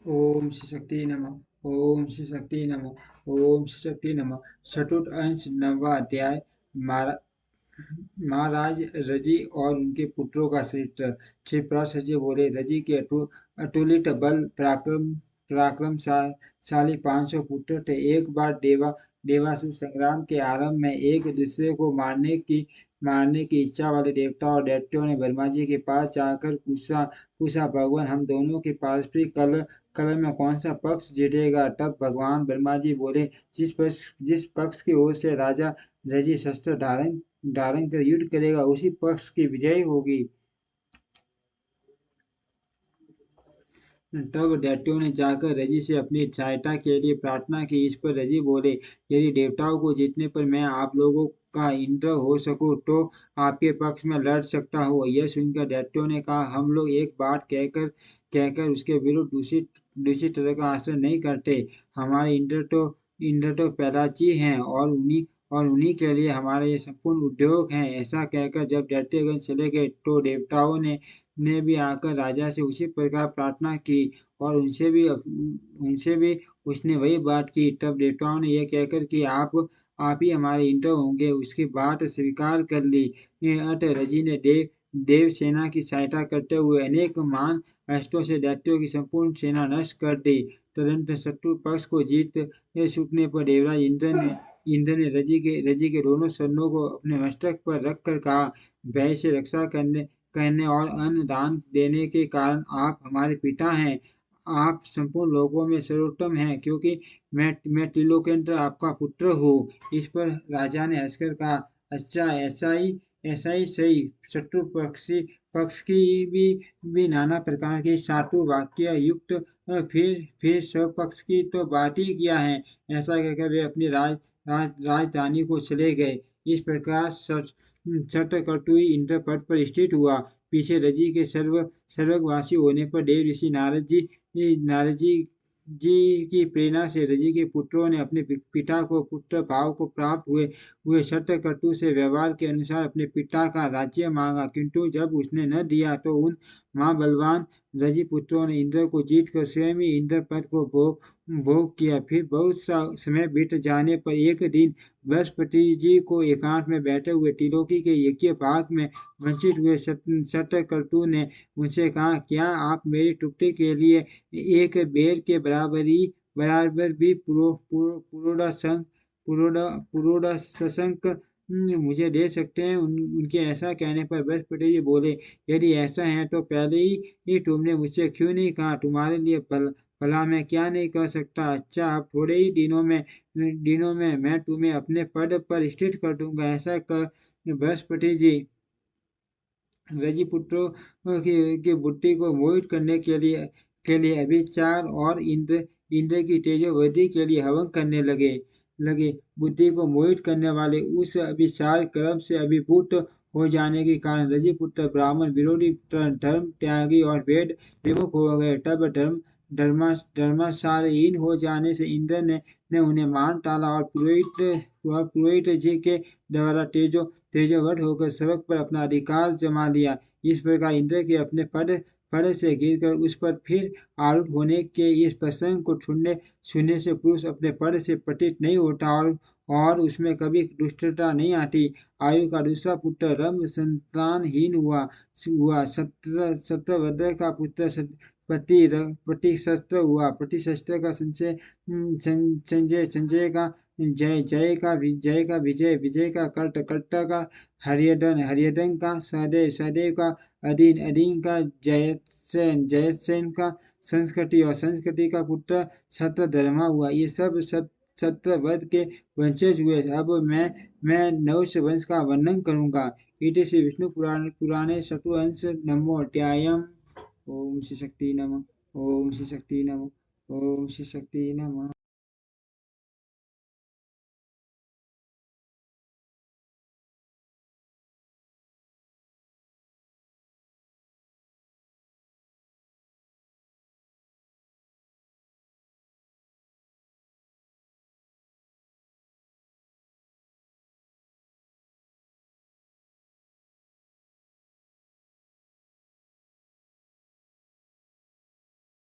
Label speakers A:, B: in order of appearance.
A: ओम श्री शक्ति नमः। ओम श्री शक्ति नमः। ओम श्री शक्ति नमः। चतुर्थ अंश नववा अध्याय। महारा- महाराज रजी और उनके पुत्रों का चरित्र। श्री प्रसन्न जी बोले, रजी के अतुलित बल पराक्रमशाली 500 पुत्र थे। एक बार देवासुर संग्राम के आरंभ में एक दूसरे को मारने की इच्छा वाले देवता और दैत्यों ने ब्रह्मा जी के पास जाकर पूछा पूछा भगवान, हम दोनों के पारस्परिक कलह में कौन सा पक्ष जीतेगा? तब भगवान ब्रह्मा जी बोले, जिस पक्ष की ओर से राजा रजी शस्त्र धारण कर युद्ध करेगा, उसी पक्ष की विजय होगी। तब दैत्यों ने जाकर रजी से अपनी सहायता के लिए प्रार्थना की। इस पर रजी बोले, यदि देवताओं को जीतने पर मैं आप लोगों का इंद्र हो सकूं तो आपके पक्ष में लड़ सकता हूँ। यह सुनकर दैत्यों ने कहा, हम लोग एक बात कहकर कहकर उसके विरुद्ध दूसरी दूसरी तरह का आचरण नहीं करते। हमारे इंद्र तो पैदाची हैं और उन्हीं के लिए हमारे ये संपूर्ण उद्योग हैं। ऐसा कहकर जब दैत्यगण चले गए तो देवताओं ने भी आकर राजा से उसी प्रकार प्रार्थना की और उनसे भी उसने वही बात की। तब देवताओं ने यह कहकर कि आप ही हमारे इंद्र होंगे, उसकी बात स्वीकार कर ली। अतः रजी ने देव सेना की सहायता करते हुए अनेक महान अस्त्रों से दैत्यों की संपूर्ण सेना नष्ट कर दी। तदनंतर शत्रु पक्ष को जीत चुकने पर देवराज इंद्र ने रजी के दोनों सैन्यों को अपने मस्तक पर रखकर कहा, भय से रक्षा करने और अन्न दान देने के कारण आप हमारे पिता हैं। आप संपूर्ण लोगों में सर्वोत्तम हैं, क्योंकि मैं त्रिलोकेन्द्र आपका पुत्र हूँ। इस पर राजा ने हंसकर कहा, अच्छा, ऐसा ही सही। शत्रु पक्ष की भी नाना प्रकार के सातु वाक्य युक्त फिर सब पक्ष की तो बात ही किया है। ऐसा कहकर वे अपनी राजधानी को चले गए। इस प्रकार शतकर्तुई इंद्रपद पर स्थित हुआ। पीछे रजी के स्वर्गवासी होने पर देव ऋषि नारद जी की प्रेरणा से रजी के पुत्रों ने अपने पिता को पुत्र भाव को प्राप्त हुए शतकर्तु से व्यवहार के अनुसार अपने पिता का राज्य मांगा, किंतु जब उसने न दिया तो उन महाबलवान रजी पुत्रों ने इंद्र को जीतकर स्वयं ही इंद्र पद को भोग किया। फिर बहुत सा समय बीत जाने पर एक दिन बृहस्पति जी को एकांत में बैठे हुए त्रिलोकी के यज्ञ भाग में वंचित हुए शतकर्तु ने उनसे कहा, क्या आप मेरी तृप्ति के लिए एक बेर के बराबर भी पुरोड़ा शशंक मुझे दे सकते हैं? उनके ऐसा कहने पर बृहस्पति जी बोले, यदि ऐसा है तो पहले ही तुमने मुझसे क्यों नहीं कहा? तुम्हारे लिए भला मैं क्या नहीं कर सकता? अच्छा, अब थोड़े ही दिनों में मैं तुम्हें अपने पद पर स्थित कर दूंगा। ऐसा कर बृहस्पति जी रजिपुत्रों की बुद्धि को मोहित करने के लिए अभिचार और इंद्र की तेजोवृद्धि के लिए हवन करने लगे। बुद्धि को मोहित करने वाले उस अभिचार कर्म से अभिभूत हो जाने के कारण रजिपुत्र ब्राह्मण विरोधी धर्म त्यागी और वेद विमुख हो गए। तब धर्माचारहीन हो जाने से इंद्र ने उन्हें मान डाला और पुरोहित जी के द्वारा तेजोवध होकर स्वर्ग पर अपना अधिकार जमा लिया। इस प्रकार इंद्र के अपने पद से गिरकर उस पर फिर आरूढ़ होने के इस प्रसंग को सुनने से पुरुष अपने पद से पतित नहीं होता और उसमें कभी दुष्टता नहीं आती। आयु का दूसरा पुत्र रम संतानहीन हुआ। सत्यव्रत का पुत्र प्रतिशस्त्र हुआ। प्रतिशस्त्र का संजय का जय का विजय, विजय का कर्ता का हरियदन का सहदेव, सहदेव का अधीन का जयसेन का संस्कृति और संस्कृति का पुत्र सत्यधर्मा हुआ। ये सब सत्यव्रत के वंशज हुए। अब मैं नहुष वंश का वर्णन करूंगा। इति श्री विष्णु पुराणे शतुहंस नमो अध्यायम्। ओम श्री शक्ति नमः। ओम श्री शक्ति नमः। ओम श्री शक्ति नमः।